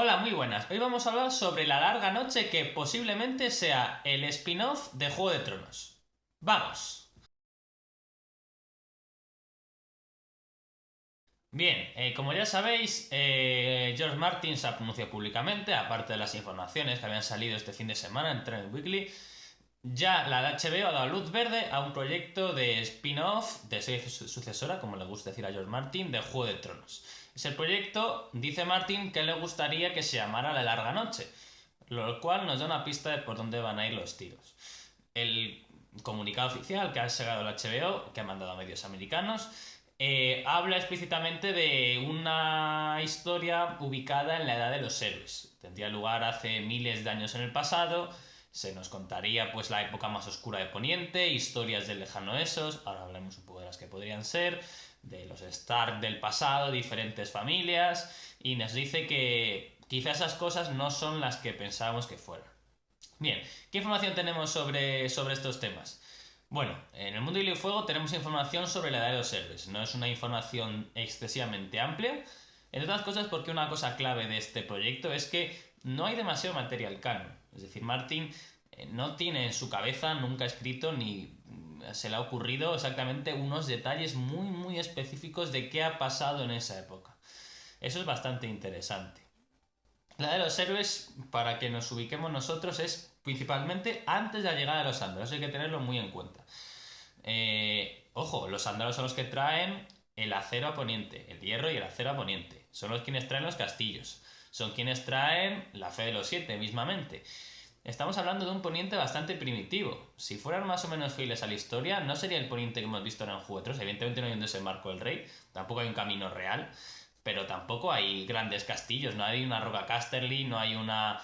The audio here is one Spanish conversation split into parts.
Hola, muy buenas. Hoy vamos a hablar sobre La Larga Noche, que posiblemente sea el spin-off de Juego de Tronos. ¡Vamos! Bien, como ya sabéis, George Martin se ha pronunciado públicamente, aparte de las informaciones que habían salido este fin de semana en Trend Weekly. Ya la HBO ha dado luz verde a un proyecto de spin-off, de serie sucesora, como le gusta decir a George Martin, de Juego de Tronos. Ese proyecto, dice Martin, que le gustaría que se llamara La Larga Noche, lo cual nos da una pista de por dónde van a ir los tiros. El comunicado oficial que ha sacado el HBO, que ha mandado a medios americanos, habla explícitamente de una historia ubicada en la Edad de los Héroes. Tendría lugar hace miles de años en el pasado. Se nos contaría pues la época más oscura de Poniente, historias del lejano Esos, ahora hablaremos un poco de las que podrían ser, de los Stark del pasado, diferentes familias, y nos dice que quizás esas cosas no son las que pensábamos que fueran. Bien, ¿qué información tenemos sobre estos temas? Bueno, en el mundo de Hilo y Fuego tenemos información sobre la edad de los héroes. No es una información excesivamente amplia, entre otras cosas porque una cosa clave de este proyecto es que no hay demasiado material canon. Es decir, Martin no tiene en su cabeza, nunca ha escrito ni se le ha ocurrido exactamente unos detalles muy específicos de qué ha pasado en esa época. Eso es bastante interesante. La de los héroes, para que nos ubiquemos nosotros, es principalmente antes de la llegada de los ándalos. Hay que tenerlo muy en cuenta. Ojo, los ándalos son los que traen el acero a Poniente, el hierro y el acero a Poniente. Son los quienes traen los castillos. Son quienes traen la fe de los siete, mismamente. Estamos hablando de un Poniente bastante primitivo. Si fueran más o menos fieles a la historia, no sería el Poniente que hemos visto en Juego de Tronos. Evidentemente no hay un desembarco del rey, tampoco hay un camino real, pero tampoco hay grandes castillos. No hay una Roca Casterly, no hay una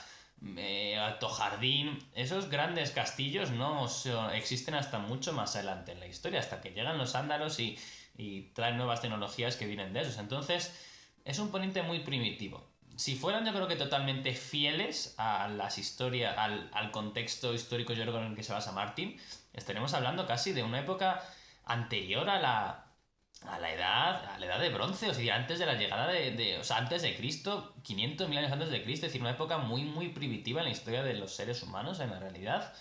Alto Jardín. Esos grandes castillos no existen hasta mucho más adelante en la historia, hasta que llegan los ándalos y traen nuevas tecnologías que vienen de esos. Entonces, es un Poniente muy primitivo. Si fueran, yo creo que totalmente fieles a las historias, al contexto histórico, yo creo en el que se basa Martin, estaremos hablando casi de una época anterior a la edad de bronce, o sea, antes de la llegada o sea, antes de Cristo, 500.000 años antes de Cristo, es decir, una época muy primitiva en la historia de los seres humanos, en la realidad.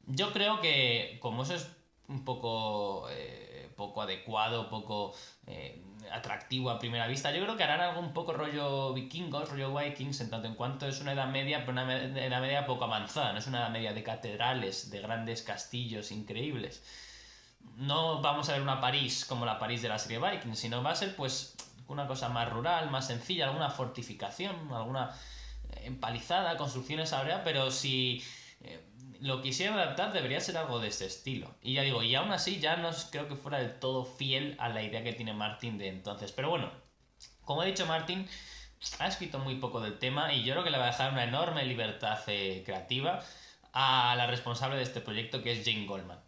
Yo creo que, como eso es un poco adecuado, poco atractivo a primera vista, yo creo que harán algo un poco rollo vikingos, rollo vikings, en tanto en cuanto es una edad media, pero una edad media poco avanzada, no es una edad media de catedrales, de grandes castillos increíbles. No vamos a ver una París como la París de la serie Vikings, sino va a ser pues una cosa más rural, más sencilla, alguna fortificación, alguna empalizada, construcciones habría, pero si eh, lo quisiera adaptar debería ser algo de ese estilo. Y ya digo, y aún así ya no creo que fuera del todo fiel a la idea que tiene Martin de entonces. Pero bueno, como he dicho, Martin ha escrito muy poco del tema y yo creo que le va a dejar una enorme libertad creativa a la responsable de este proyecto, que es Jane Goldman.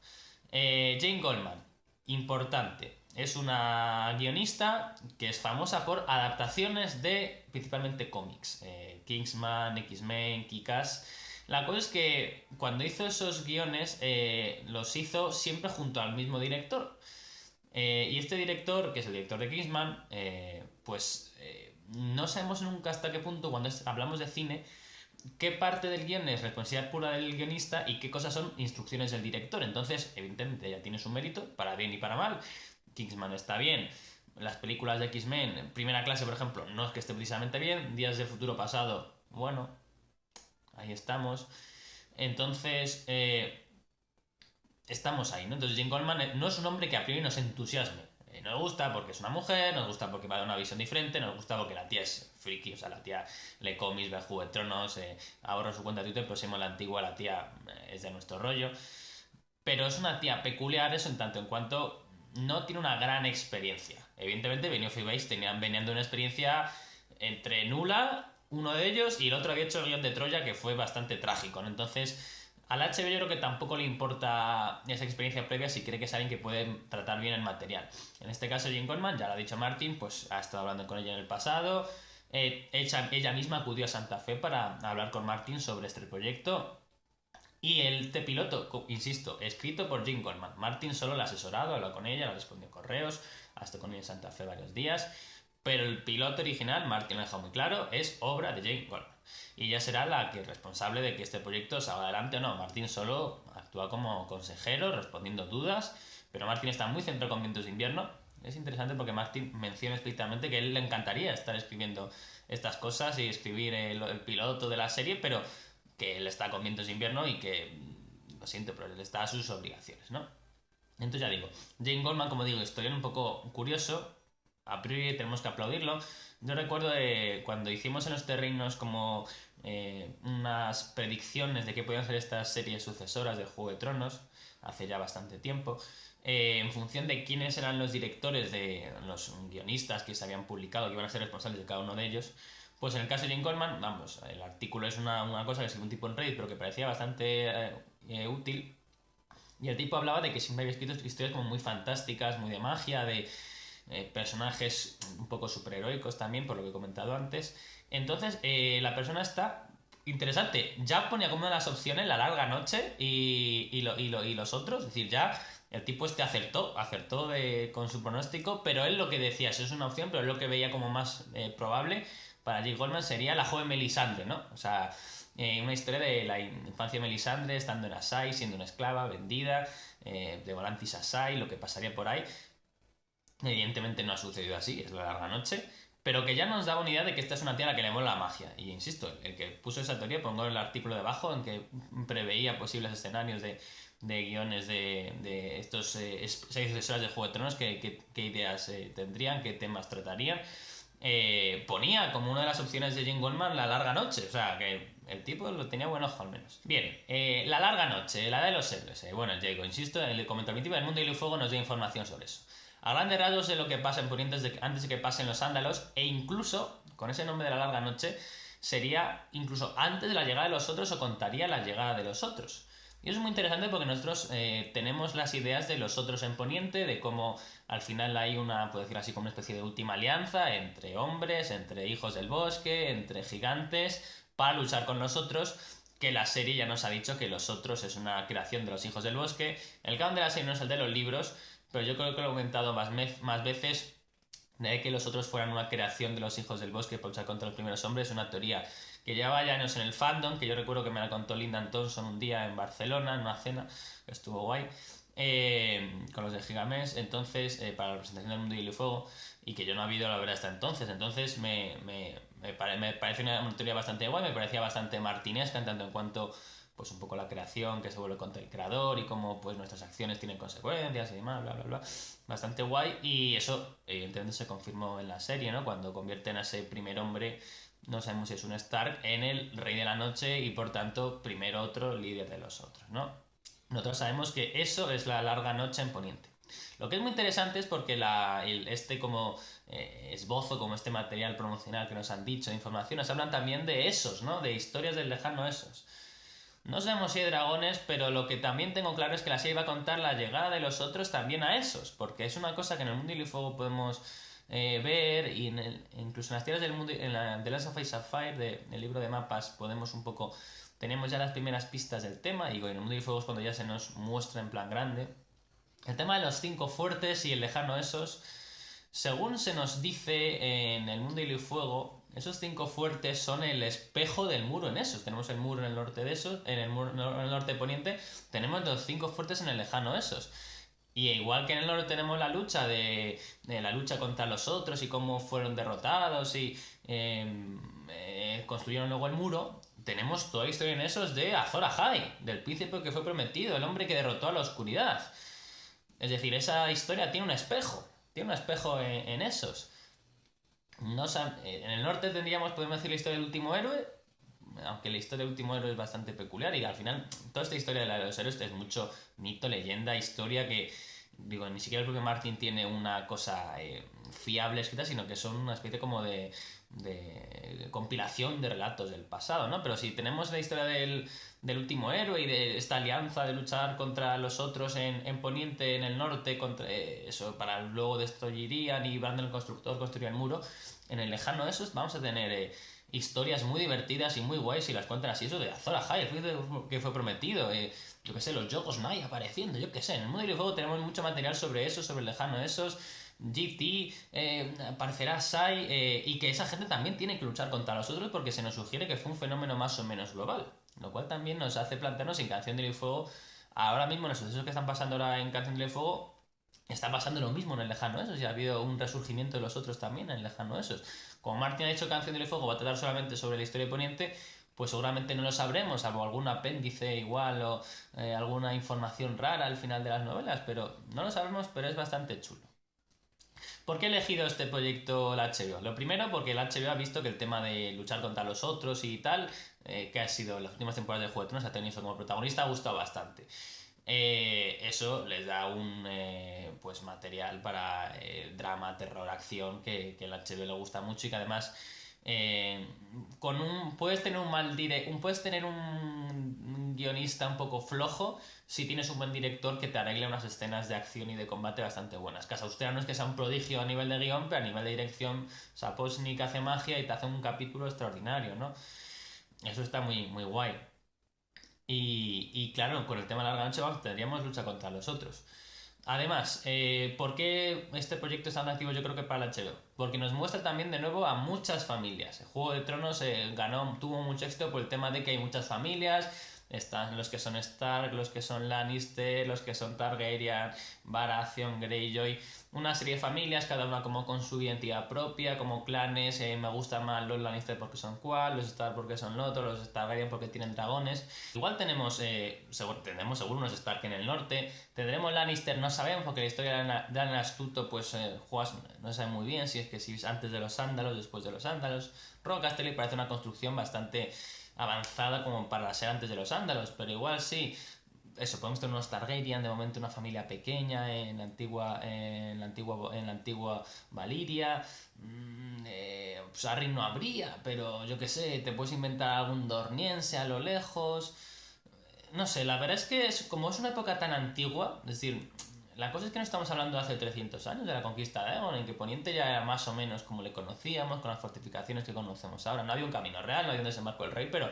Jane Goldman, importante. Es una guionista que es famosa por adaptaciones de principalmente cómics. Kingsman, X-Men, Kick-Ass. La cosa es que cuando hizo esos guiones los hizo siempre junto al mismo director. Y este director, que es el director de Kingsman, no sabemos nunca hasta qué punto, cuando hablamos de cine, qué parte del guion es responsabilidad pura del guionista y qué cosas son instrucciones del director. Entonces, evidentemente, ya tiene su mérito, para bien y para mal. Kingsman está bien. Las películas de X-Men, primera clase, por ejemplo, no es que esté precisamente bien. Días del futuro pasado, bueno, ahí estamos. Entonces, estamos ahí, ¿no? Entonces Jane Goldman no es un hombre que a priori nos entusiasme. Nos gusta porque es una mujer, nos gusta porque va a dar una visión diferente, nos gusta porque la tía es friki, o sea, la tía lee cómics, ve Juego de Tronos, ahorra su cuenta de Twitter, pero si la antigua, la tía es de nuestro rollo. Pero es una tía peculiar eso en tanto en cuanto no tiene una gran experiencia. Evidentemente, Benioff y Weiss venían de una experiencia entre nula, uno de ellos, y el otro había hecho el guión de Troya, que fue bastante trágico, ¿no? Entonces, al HBO yo creo que tampoco le importa esa experiencia previa si cree que es alguien que puede tratar bien el material. En este caso, Jane Goldman, ya lo ha dicho Martin, pues ha estado hablando con ella en el pasado. Ella misma acudió a Santa Fe para hablar con Martin sobre este proyecto. Y el piloto, insisto, escrito por Jim Goldman. Martin solo la ha asesorado, ha hablado con ella, le ha respondido correos, ha estado con ella en Santa Fe varios días. Pero el piloto original, Martin lo ha dejado muy claro, es obra de Jane Goldman. Y ella será la que responsable de que este proyecto salga adelante o no. Martin solo actúa como consejero, respondiendo dudas, pero Martin está muy centrado con Vientos de Invierno. Es interesante porque Martin menciona explícitamente que a él le encantaría estar escribiendo estas cosas y escribir el piloto de la serie, pero que él está con Vientos de Invierno y que, lo siento, pero él está a sus obligaciones, ¿no? Entonces ya digo, Jane Goldman, como digo, historia un poco curioso, a priori tenemos que aplaudirlo. Yo recuerdo cuando hicimos en los terrenos como unas predicciones de qué podían ser estas series sucesoras de Juego de Tronos, hace ya bastante tiempo, en función de quiénes eran los directores de los guionistas que se habían publicado, que iban a ser responsables de cada uno de ellos, pues en el caso de Jane Goldman, vamos, el artículo es una cosa que es un tipo en Reddit, pero que parecía bastante útil. Y el tipo hablaba de que siempre había escrito historias como muy fantásticas, muy de magia, de personajes un poco superheroicos también, por lo que he comentado antes. Entonces, la persona está interesante. Ya ponía como una de las opciones La Larga Noche y los otros. Es decir, ya el tipo este acertó con su pronóstico, pero él lo que decía, eso es una opción, pero él lo que veía como más probable para Jake Goldman sería la joven Melisandre, ¿no? O sea, una historia de la infancia de Melisandre estando en Asai, siendo una esclava, vendida, de Volantis a Asai, lo que pasaría por ahí. Evidentemente no ha sucedido así, es La Larga Noche, pero que ya nos daba una idea de que esta es una tía a la que le mola la magia. Y insisto, el que puso esa teoría, pongo el artículo debajo, en que preveía posibles escenarios de guiones de estos series sucesoras de Juego de Tronos, qué ideas tendrían, qué temas tratarían. Ponía como una de las opciones de Jane Goldman La Larga Noche, o sea que el tipo lo tenía buen ojo al menos. Bien, La Larga Noche, la de los héroes. Bueno, Jago, insisto, en el comentario del Mundo de Hielo y Fuego nos da información sobre eso. A grandes rasgos de lo que pasa en Poniente antes de que pasen los Ándalos, e incluso, con ese nombre de La Larga Noche, sería incluso antes de la llegada de los otros o contaría la llegada de los otros. Y eso es muy interesante porque nosotros tenemos las ideas de los otros en Poniente, de cómo al final hay una, puedo decir así, como una especie de última alianza entre hombres, entre hijos del bosque, entre gigantes, para luchar con los otros, que la serie ya nos ha dicho que los otros es una creación de los hijos del bosque. El canon de la serie no es el de los libros, pero yo creo que lo he comentado más veces, de que los otros fueran una creación de los hijos del bosque para luchar contra los primeros hombres, una teoría que llevaba ya años en el fandom, que yo recuerdo que me la contó Linda Thompson un día en Barcelona, en una cena, que estuvo guay, con los de Gigamesh, entonces, para la presentación del Mundo de Hielo y Fuego, y que yo no he habido la verdad hasta entonces me parece una teoría bastante guay, me parecía bastante martinesca en tanto en cuanto pues un poco la creación que se vuelve contra el creador y cómo pues nuestras acciones tienen consecuencias y demás, bla bla bla, bastante guay. Y eso evidentemente se confirmó en la serie, ¿no? Cuando convierten a ese primer hombre, no sabemos si es un Stark, en el Rey de la Noche y por tanto primer otro líder de los otros, ¿no? Nosotros sabemos que eso es La Larga Noche en Poniente. Lo que es muy interesante es porque este como esbozo, como este material promocional que nos han dicho, información, nos hablan también de esos, ¿no? De historias del lejano esos. No sabemos si hay dragones, pero lo que también tengo claro es que la serie va a contar la llegada de los otros también a esos, porque es una cosa que en el Mundo Hielo y Fuego podemos ver, y incluso en las tierras del mundo, en la The Last of Ice Sapphire, el libro de mapas, podemos un poco, tenemos ya las primeras pistas del tema, y en el Mundo Hielo y Fuego es cuando ya se nos muestra en plan grande. El tema de los 5 fuertes y el lejano esos, según se nos dice en el Mundo Hielo y Fuego, esos 5 fuertes son el espejo del muro en esos. Tenemos el muro en el norte de esos, en el norte poniente, tenemos los 5 fuertes en el lejano esos. Y igual que en el norte tenemos la lucha de la lucha contra los otros y cómo fueron derrotados y construyeron luego el muro, tenemos toda la historia en esos de Azor Ahai, del príncipe que fue prometido, el hombre que derrotó a la oscuridad. Es decir, esa historia tiene un espejo en esos. No, en el norte podemos decir la historia del último héroe, aunque la historia del último héroe es bastante peculiar y al final toda esta historia de los héroes es mucho mito, leyenda, historia que, digo, ni siquiera el propio Martin tiene una cosa fiable escrita, sino que son una especie como de compilación de relatos del pasado, ¿no? Pero si tenemos la historia del último héroe y de esta alianza de luchar contra los otros en Poniente, en el norte, contra eso, para luego destruirían y Brandon el constructor construiría el muro, en el lejano esos vamos a tener historias muy divertidas y muy guays y las cuentan así, eso de Azor Ahai, el príncipe que fue prometido, yo que sé, los Yogos Nai apareciendo, yo que sé, en el Mundo del Fuego tenemos mucho material sobre eso, sobre el lejano esos, GT, aparecerá Sai, y que esa gente también tiene que luchar contra los otros porque se nos sugiere que fue un fenómeno más o menos global. Lo cual también nos hace plantearnos en Canción de Hielo y Fuego, ahora mismo en los sucesos que están pasando ahora en Canción de Hielo y Fuego, está pasando lo mismo en el Lejano Esos y ha habido un resurgimiento de los otros también en el Lejano Esos. Como Martin ha dicho Canción del Fuego va a tratar solamente sobre la historia de Poniente, pues seguramente no lo sabremos, salvo algún apéndice igual o alguna información rara al final de las novelas, pero no lo sabemos, pero es bastante chulo. ¿Por qué he elegido este proyecto la HBO? Lo primero, porque el HBO ha visto que el tema de luchar contra los otros y tal, que ha sido en las últimas temporadas de Juego de Tronos, ha tenido eso como protagonista, ha gustado bastante. Eso les da un pues material para drama, terror, acción que el HBO le gusta mucho y que además puedes tener puedes tener un guionista un poco flojo si tienes un buen director que te arregle unas escenas de acción y de combate bastante buenas. Casa Austria no es que sea un prodigio a nivel de guión, pero a nivel de dirección Sapochnik hace magia y te hace un capítulo extraordinario, ¿no? Eso está muy, muy guay. Y claro, con el tema de la larga noche tendríamos lucha contra los otros. Además, ¿por qué este proyecto es tan activo? Yo creo que para la HBO. Porque nos muestra también de nuevo a muchas familias. El Juego de Tronos tuvo mucho éxito por el tema de que hay muchas familias. Están los que son Stark, los que son Lannister, los que son Targaryen, Baratheon, Greyjoy. Una serie de familias, cada una como con su identidad propia, como clanes. Me gustan más los Lannister porque son cual, los Stark porque son otros, los Targaryen porque tienen dragones. Igual tendremos seguro unos Stark en el norte. Tendremos Lannister, no sabemos, porque la historia de Alan Astuto, pues no se sabe muy bien si es antes de los Sándalos, después de los Sándalos. Robb Casterly parece una construcción bastante avanzada como para ser antes de los Sándalos, pero igual sí. Eso, podemos tener unos Targaryen, de momento una familia pequeña en la antigua Valiria. Pues Arryn no habría, pero yo qué sé, te puedes inventar algún dorniense a lo lejos. No sé, la verdad es que como es una época tan antigua, es decir, la cosa es que no estamos hablando de hace 300 años, de la conquista de Aegon, en que Poniente ya era más o menos como le conocíamos, con las fortificaciones que conocemos ahora. No había un camino real, no había un desembarco del rey, pero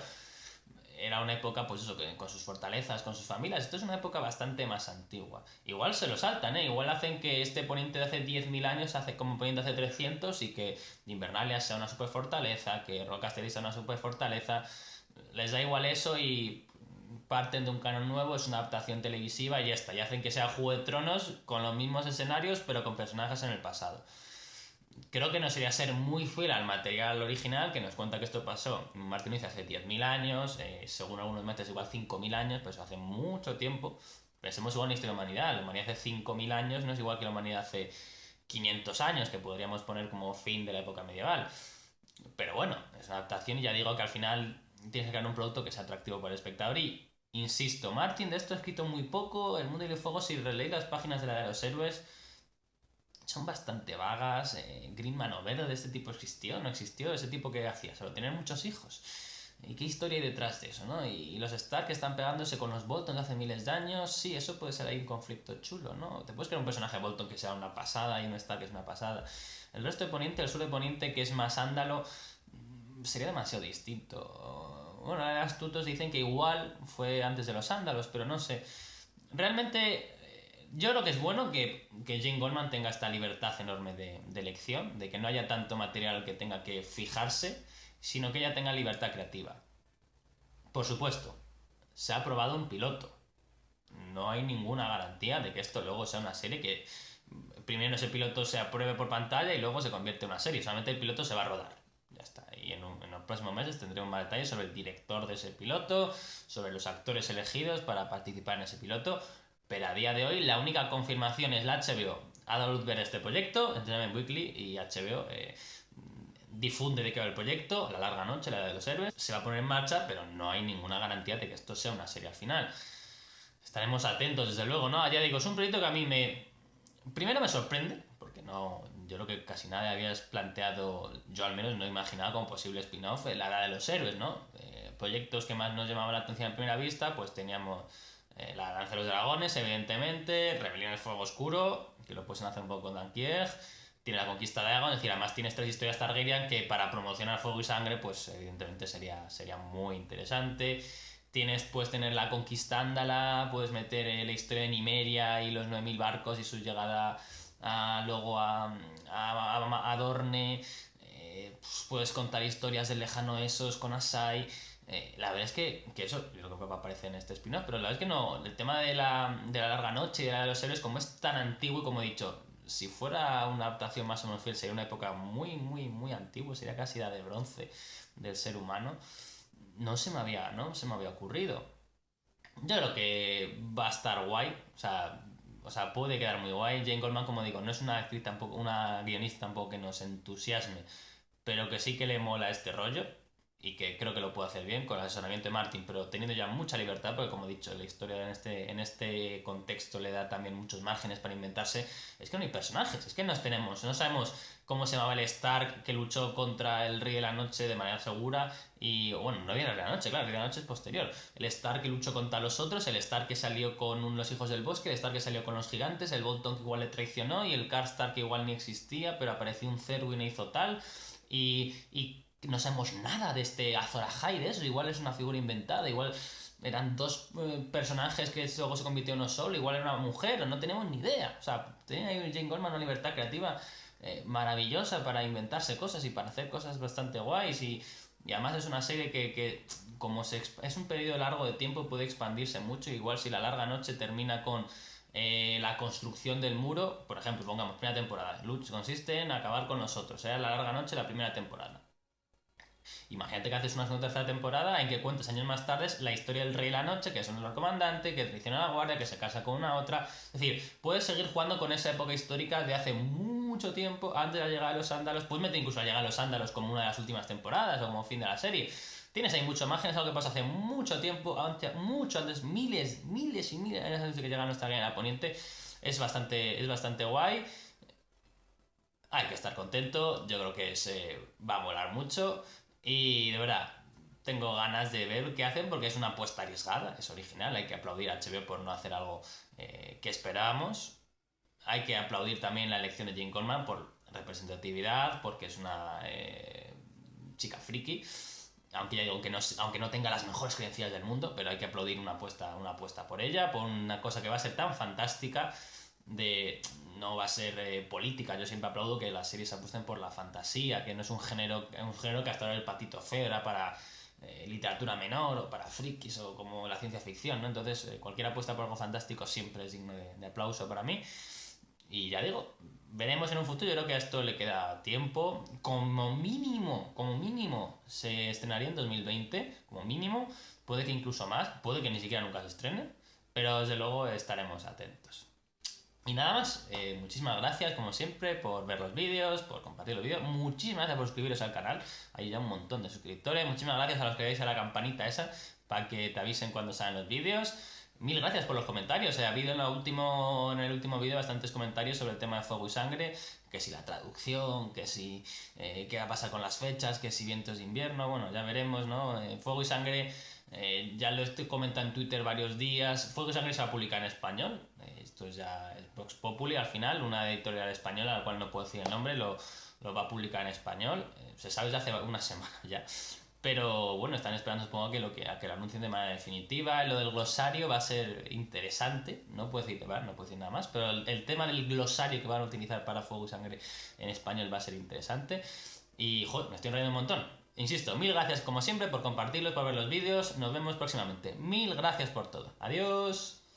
era una época, pues eso, con sus fortalezas, con sus familias. Esto es una época bastante más antigua. Igual se lo saltan, ¿eh? Igual hacen que este Poniente de hace 10.000 años hace como Poniente hace 300 y que Invernalia sea una super fortaleza, que Robb Casterly sea una super fortaleza. Les da igual eso y parten de un canon nuevo, es una adaptación televisiva y ya está. Y hacen que sea Juego de Tronos con los mismos escenarios, pero con personajes en el pasado. Creo que no sería ser muy fiel al material original, que nos cuenta que esto pasó en Martin dice hace 10.000 años, según algunos metes igual 5.000 años, pero eso hace mucho tiempo. Pensemos igual en la historia de la humanidad. La humanidad hace 5.000 años no es igual que la humanidad hace 500 años, que podríamos poner como fin de la época medieval. Pero bueno, es una adaptación y ya digo que al final tienes que crear un producto que sea atractivo para el espectador y insisto, Martin de esto ha escrito muy poco. El mundo y el fuego, si releéis las páginas de la de los héroes, son bastante vagas. Green Mano Verde de este tipo existió, no existió. Ese tipo que hacía, solo tener muchos hijos. ¿Y qué historia hay detrás de eso, no? Y los Stark que están pegándose con los Bolton de hace miles de años, sí, eso puede ser ahí un conflicto chulo, ¿no? Te puedes crear un personaje Bolton que sea una pasada y un Stark que es una pasada. El resto de Poniente, el sur de Poniente, que es más ándalo, sería demasiado distinto. Bueno, las astutos dicen que igual fue antes de los Ándalos, pero no sé. Realmente, yo creo que es bueno que Jane Goldman tenga esta libertad enorme de elección, de que no haya tanto material al que tenga que fijarse, sino que ella tenga libertad creativa. Por supuesto, se ha aprobado un piloto. No hay ninguna garantía de que esto luego sea una serie que primero ese piloto se apruebe por pantalla y luego se convierte en una serie. Solamente el piloto se va a rodar. Ya está. Y en los próximos meses tendremos más detalles sobre el director de ese piloto, sobre los actores elegidos para participar en ese piloto. Pero a día de hoy la única confirmación es la HBO. Ha dado luz ver este proyecto, Entertainment Weekly y HBO difunde de qué va el proyecto, La larga noche, la de los héroes. Se va a poner en marcha, pero no hay ninguna garantía de que esto sea una serie al final. Estaremos atentos, desde luego, ¿no? Ya digo, es un proyecto que a mí primero me sorprende, porque no, yo creo que casi nadie habías planteado, yo al menos no imaginaba como posible spin-off, la edad de los héroes, ¿no? Proyectos que más nos llamaban la atención a primera vista, pues teníamos la Danza de los Dragones, evidentemente, Rebelión del Fuego Oscuro, que lo pueden hacer un poco con Dankieg, tiene la conquista de Aegon, es decir, además tienes tres historias Targaryen que para promocionar Fuego y Sangre, pues evidentemente sería muy interesante. Puedes tener la conquista ándala, puedes meter la historia de Nimeria y los 9.000 barcos y su llegada luego a Dorne, pues puedes contar historias del lejano Esos con Asai. La verdad es que eso, yo creo que aparece en este spin-off, pero la verdad es que no, el tema de la larga noche y de los héroes, como es tan antiguo y como he dicho, si fuera una adaptación más o menos fiel, sería una época muy, muy, muy antigua, sería casi la de bronce del ser humano. No se me había ocurrido. Yo creo que va a estar guay, o sea, puede quedar muy guay. Jane Goldman, como digo, no es una actriz tampoco, una guionista tampoco que nos entusiasme, pero que sí que le mola este rollo y que creo que lo puede hacer bien con el asesoramiento de Martin, pero teniendo ya mucha libertad, porque como he dicho, la historia en este contexto le da también muchos márgenes para inventarse. Es que no hay personajes, es que no sabemos cómo se llamaba el Stark que luchó contra el Rey de la Noche de manera segura y, bueno, no viene el Rey de la Noche, claro, el Rey de la Noche es posterior. El Stark que luchó contra los otros, el Stark que salió con los Hijos del Bosque, el Stark que salió con los Gigantes, el Bolton que igual le traicionó y el Karstark que igual ni existía, pero apareció un Cerwyn e hizo tal. Y no sabemos nada de este Azor Ahai, de eso. Igual es una figura inventada, igual eran dos personajes que luego se convirtió en uno solo, igual era una mujer, no tenemos ni idea. O sea, tiene ahí Jane Goldman una libertad creativa maravillosa para inventarse cosas y para hacer cosas bastante guays. Y además es una serie que como es un periodo largo de tiempo, puede expandirse mucho. Igual si la larga noche termina con la construcción del muro, por ejemplo, pongamos primera temporada. Luch consiste en acabar con nosotros, sea la larga noche la primera temporada. Imagínate que haces una segunda o tercera temporada en que cuentes años más tarde la historia del Rey de la Noche, que es un comandante, que traiciona a la guardia, que se casa con una otra. Es decir, puedes seguir jugando con esa época histórica de hace mucho tiempo, antes de la llegada de los ándalos. Puedes meter incluso la llegada de los ándalos como una de las últimas temporadas o como fin de la serie. Tienes ahí mucho margen, es algo que pasa hace mucho tiempo, mucho antes, miles, miles y miles de años antes de que llegara nuestra guerra poniente. Es bastante guay. Hay que estar contento, yo creo que se va a molar mucho y de verdad tengo ganas de ver qué hacen porque es una apuesta arriesgada, es original, hay que aplaudir a HBO por no hacer algo que esperábamos, hay que aplaudir también la elección de Jane Coleman por representatividad, porque es una chica friki, aunque ya digo que no, aunque no tenga las mejores credenciales del mundo, pero hay que aplaudir una apuesta por ella, por una cosa que va a ser tan fantástica de no va a ser política. Yo siempre aplaudo que las series apuesten por la fantasía, que no es un género que hasta ahora el Patito Feo era para literatura menor o para frikis o como la ciencia ficción, ¿no? Entonces cualquier apuesta por algo fantástico siempre es digno de aplauso para mí. Y ya digo, veremos en un futuro, yo creo que a esto le queda tiempo. Como mínimo, se estrenaría en 2020, como mínimo. Puede que incluso más, puede que ni siquiera nunca se estrene, pero desde luego estaremos atentos. Y nada más, muchísimas gracias como siempre por ver los vídeos, por compartir los vídeos, muchísimas gracias por suscribiros al canal, hay ya un montón de suscriptores, muchísimas gracias a los que dais a la campanita esa para que te avisen cuando salen los vídeos. Mil gracias por los comentarios, ha habido en el último vídeo bastantes comentarios sobre el tema de Fuego y Sangre, que si la traducción, que si qué va a pasar con las fechas, que si Vientos de Invierno, bueno, ya veremos, ¿no? Fuego y Sangre, ya lo estoy comentando en Twitter varios días, Fuego y Sangre se va a publicar en español, esto es ya el Vox Populi al final, una editorial española, a la cual no puedo decir el nombre, lo va a publicar en español, se sabe desde hace una semana ya. Pero bueno, están esperando supongo a que lo anuncien de manera definitiva. Lo del glosario va a ser interesante. No puedo decir, ¿verdad? No puedo decir nada más. Pero el tema del glosario que van a utilizar para Fuego y Sangre en español va a ser interesante. Y joder, me estoy riendo un montón. Insisto, mil gracias como siempre por compartirlos, por ver los vídeos. Nos vemos próximamente. Mil gracias por todo. Adiós.